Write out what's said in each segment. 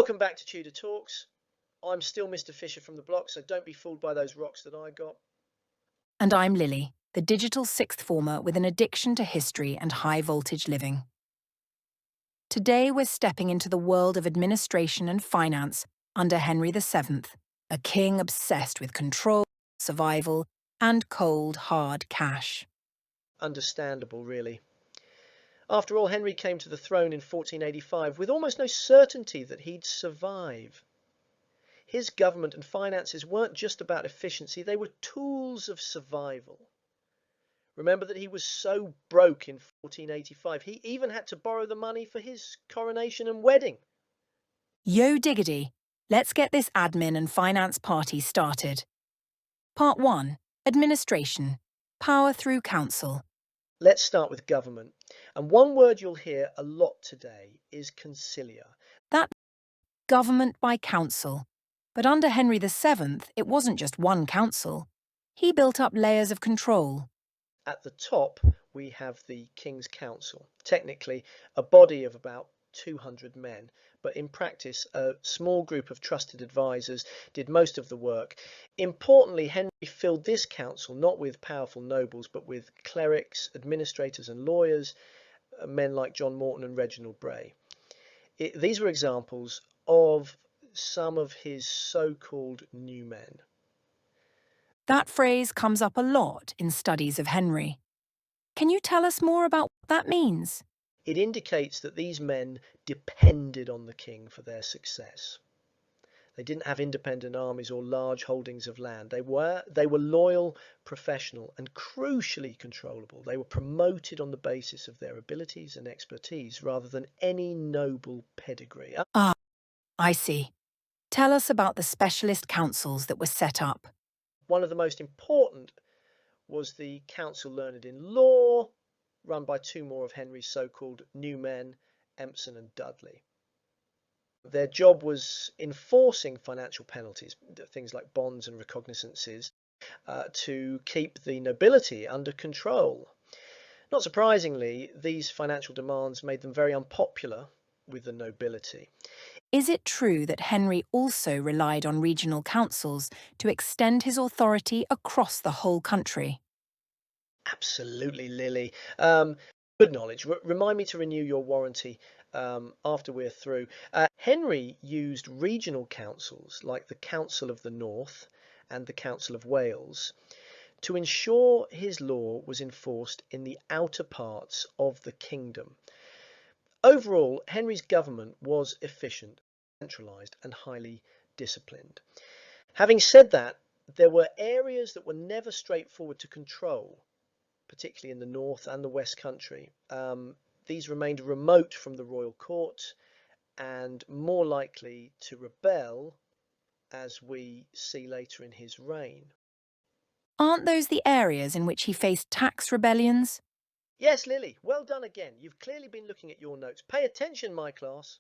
Welcome back to Tudor Talks. I'm still Mr. Fisher from the block, so don't be fooled by those rocks that I got. And I'm Lily, the digital sixth former with an addiction to history and high-voltage living. Today we're stepping into the world of administration and finance under Henry VII, a king obsessed with control, survival, and cold, hard cash. Understandable, really. After all, Henry came to the throne in 1485 with almost no certainty that he'd survive. His government and finances weren't just about efficiency, they were tools of survival. Remember that he was so broke in 1485, he even had to borrow the money for his coronation and wedding. Yo diggity, let's get this admin and finance party started. Part 1. Administration. Power through council. Let's start with government. And one word you'll hear a lot today is concilia. That's government by council. But under Henry VII, it wasn't just one council. He built up layers of control. At the top, we have the King's Council, technically a body of about 200 men, but in practice, a small group of trusted advisors did most of the work. Importantly, Henry filled this council not with powerful nobles, but with clerics, administrators and lawyers, men like John Morton and Reginald Bray. These were examples of some of his so-called new men. That phrase comes up a lot in studies of Henry. Can you tell us more about what that means? It indicates that these men depended on the king for their success. They didn't have independent armies or large holdings of land. They were loyal, professional, and crucially controllable. They were promoted on the basis of their abilities and expertise rather than any noble pedigree. Ah, I see. Tell us about the specialist councils that were set up. One of the most important was the Council Learned in Law, run by two more of Henry's so-called new men, Empson and Dudley. Their job was enforcing financial penalties, things like bonds and recognizances, to keep the nobility under control. Not surprisingly, these financial demands made them very unpopular with the nobility. Is it true that Henry also relied on regional councils to extend his authority across the whole country? Absolutely, Lily. Good knowledge. Remind me to renew your warranty after we're through. Henry used regional councils like the Council of the North and the Council of Wales to ensure his law was enforced in the outer parts of the kingdom. Overall, Henry's government was efficient, centralised and highly disciplined. Having said that, there were areas that were never straightforward to control, particularly in the north and the west country. These remained remote from the royal court and more likely to rebel, as we see later in his reign. Aren't those the areas in which he faced tax rebellions? Yes, Lily, well done again. You've clearly been looking at your notes. Pay attention, my class.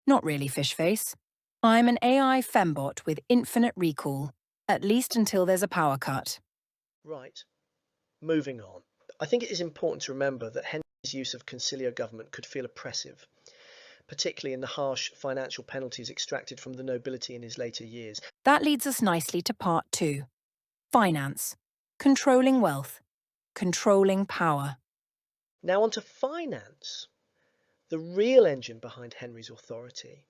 Not really, Fishface. I'm an AI fembot with infinite recall, at least until there's a power cut. Right, moving on. I think it is important to remember that Henry's use of conciliar government could feel oppressive, particularly in the harsh financial penalties extracted from the nobility in his later years. That leads us nicely to part 2. Finance. Controlling wealth. Controlling power. Now on to finance, the real engine behind Henry's authority.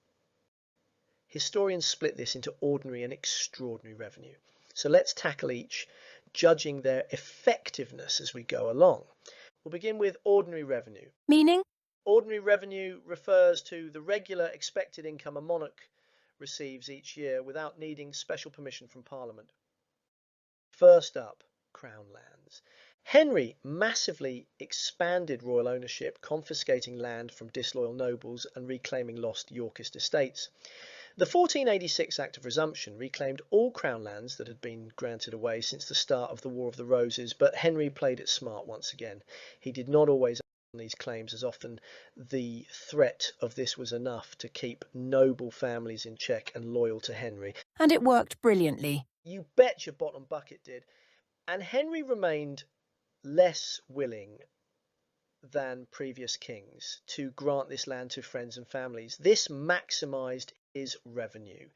Historians split this into ordinary and extraordinary revenue. So let's tackle each, judging their effectiveness as we go along. We'll begin with ordinary revenue. Meaning? Ordinary revenue refers to the regular expected income a monarch receives each year without needing special permission from Parliament. First up, Crown lands. Henry massively expanded royal ownership, confiscating land from disloyal nobles and reclaiming lost Yorkist estates. The 1486 Act of Resumption reclaimed all Crown lands that had been granted away since the start of the War of the Roses, but Henry played it smart once again. He did not always act on these claims, as often the threat of this was enough to keep noble families in check and loyal to Henry. And it worked brilliantly. You bet your bottom bucket did. And Henry remained less willing than previous kings to grant this land to friends and families. This maximised is revenue.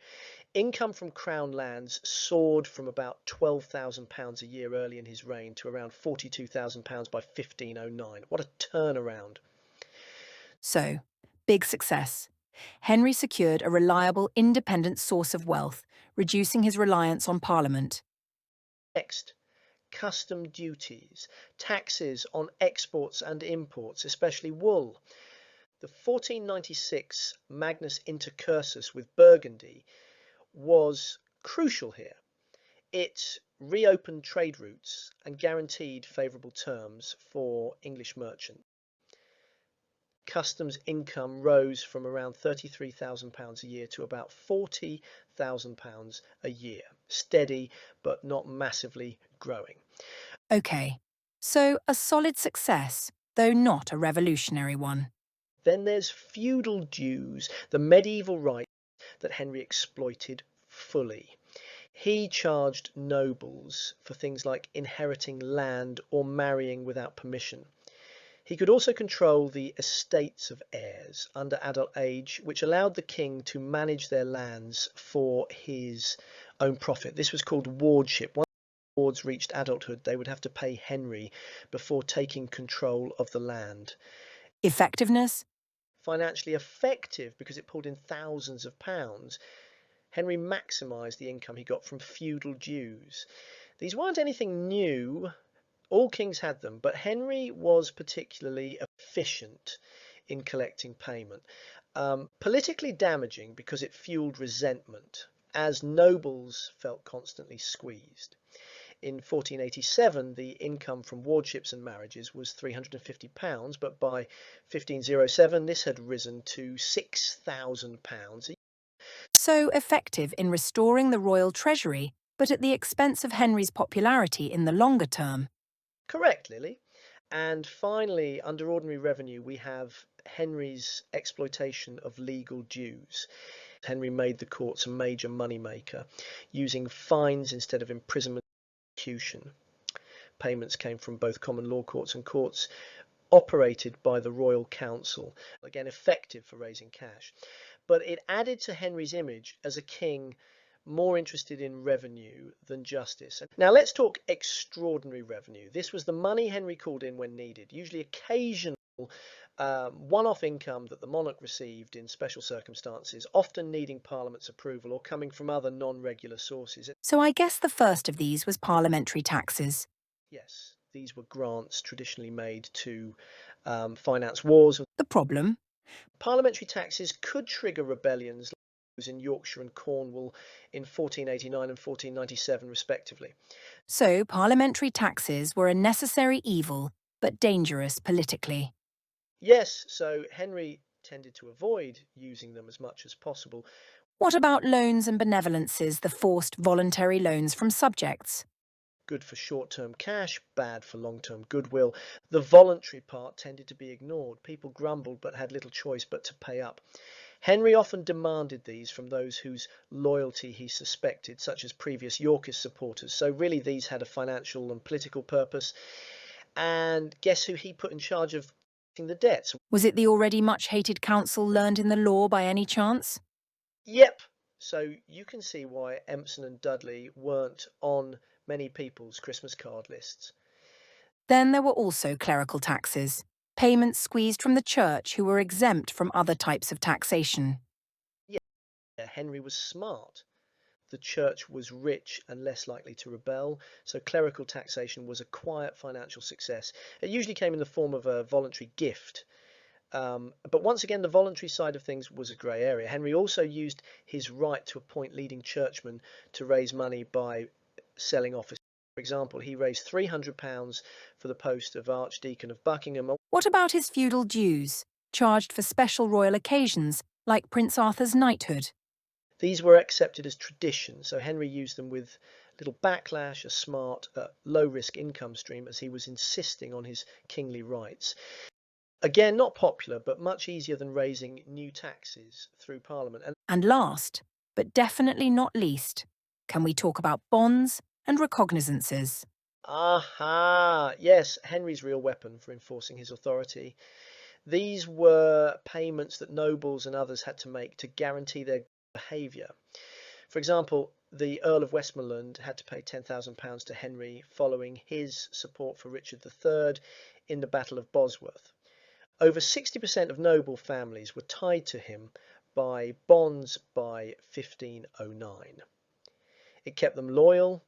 Income from crown lands soared from about £12,000 a year early in his reign to around £42,000 by 1509. What a turnaround. So, big success. Henry secured a reliable, independent source of wealth, reducing his reliance on Parliament. Next, custom duties, taxes on exports and imports, especially wool. The 1496 Magnus Intercursus with Burgundy was crucial here. It reopened trade routes and guaranteed favourable terms for English merchants. Customs income rose from around £33,000 a year to about £40,000 a year. Steady, but not massively growing. Okay, so a solid success, though not a revolutionary one. Then there's feudal dues, the medieval right that Henry exploited fully. He charged nobles for things like inheriting land or marrying without permission. He could also control the estates of heirs under adult age, which allowed the king to manage their lands for his own profit. This was called wardship. Once wards reached adulthood, they would have to pay Henry before taking control of the land. Effectiveness? Financially effective because it pulled in thousands of pounds. Henry maximised the income he got from feudal dues. These weren't anything new. All kings had them, but Henry was particularly efficient in collecting payment. Politically damaging because it fueled resentment, as nobles felt constantly squeezed. In 1487, the income from wardships and marriages was £350, but by 1507 this had risen to £6,000. So effective in restoring the royal treasury, but at the expense of Henry's popularity in the longer term. Correct, Lily. And finally, under ordinary revenue, we have Henry's exploitation of legal dues. Henry made the courts a major moneymaker, using fines instead of imprisonment and execution. Payments came from both common law courts and courts operated by the Royal Council, again effective for raising cash. But it added to Henry's image as a king more interested in revenue than justice. Now let's talk extraordinary revenue. This was the money Henry called in when needed, usually occasional one-off income that the monarch received in special circumstances, often needing Parliament's approval or coming from other non-regular sources. So I guess the first of these was parliamentary taxes. Yes, these were grants traditionally made to finance wars. The problem? Parliamentary taxes could trigger rebellions like those in Yorkshire and Cornwall in 1489 and 1497 respectively. So parliamentary taxes were a necessary evil, but dangerous politically. Yes, so Henry tended to avoid using them as much as possible. What about loans and benevolences, the forced voluntary loans from subjects? Good for short-term cash, bad for long-term goodwill. The voluntary part tended to be ignored. People grumbled but had little choice but to pay up. Henry often demanded these from those whose loyalty he suspected, such as previous Yorkist supporters. So really these had a financial and political purpose. And guess who he put in charge of the debts? Was it the already much hated council learned in the law by any chance? Yep. So you can see why Empson and Dudley weren't on many people's Christmas card lists. Then there were also clerical taxes, payments squeezed from the church who were exempt from other types of taxation. Yeah, Henry was smart. The church was rich and less likely to rebel, so clerical taxation was a quiet financial success. It usually came in the form of a voluntary gift. But once again, the voluntary side of things was a grey area. Henry also used his right to appoint leading churchmen to raise money by selling offices. For example, he raised £300 for the post of Archdeacon of Buckingham. What about his feudal dues, charged for special royal occasions, like Prince Arthur's knighthood? These were accepted as tradition, so Henry used them with little backlash, a smart, low-risk income stream, as he was insisting on his kingly rights. Again, not popular, but much easier than raising new taxes through Parliament. And last, but definitely not least, can we talk about bonds and recognizances? Aha! Yes, Henry's real weapon for enforcing his authority. These were payments that nobles and others had to make to guarantee their behaviour. For example, the Earl of Westmoreland had to pay £10,000 to Henry following his support for Richard III in the Battle of Bosworth. Over 60% of noble families were tied to him by bonds by 1509. It kept them loyal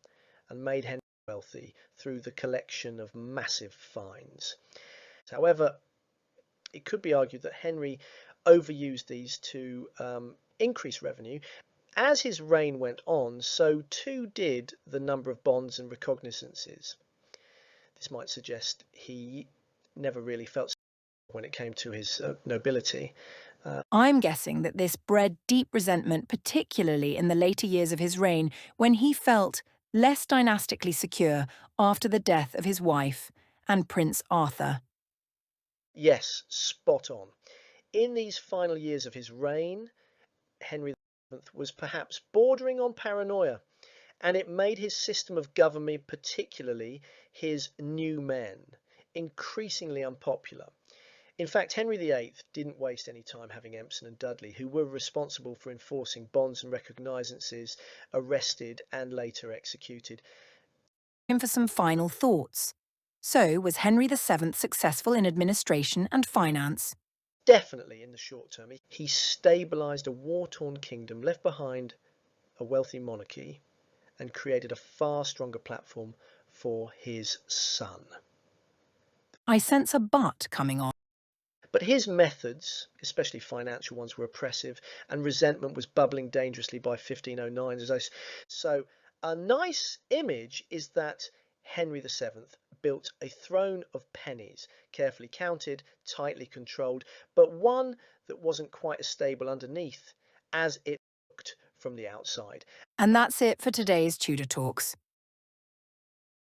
and made Henry wealthy through the collection of massive fines. However, it could be argued that Henry overused these to increase revenue. As his reign went on, so too did the number of bonds and recognizances. This might suggest he never really felt when it came to his nobility. I'm guessing that this bred deep resentment, particularly in the later years of his reign, when he felt less dynastically secure after the death of his wife and Prince Arthur. Yes, spot on. In these final years of his reign, Henry VII was perhaps bordering on paranoia, and it made his system of government, particularly his new men, increasingly unpopular. In fact, Henry VIII didn't waste any time having Empson and Dudley, who were responsible for enforcing bonds and recognizances, arrested and later executed. For some final thoughts. So, was Henry VII successful in administration and finance? Definitely in the short term, he stabilized a war-torn kingdom, left behind a wealthy monarchy, and created a far stronger platform for his son. I sense a but coming on. But his methods, especially financial ones, were oppressive, and resentment was bubbling dangerously by 1509. So a nice image is that Henry VII built a throne of pennies, carefully counted, tightly controlled, but one that wasn't quite as stable underneath as it looked from the outside. And that's it for today's Tudor Talks.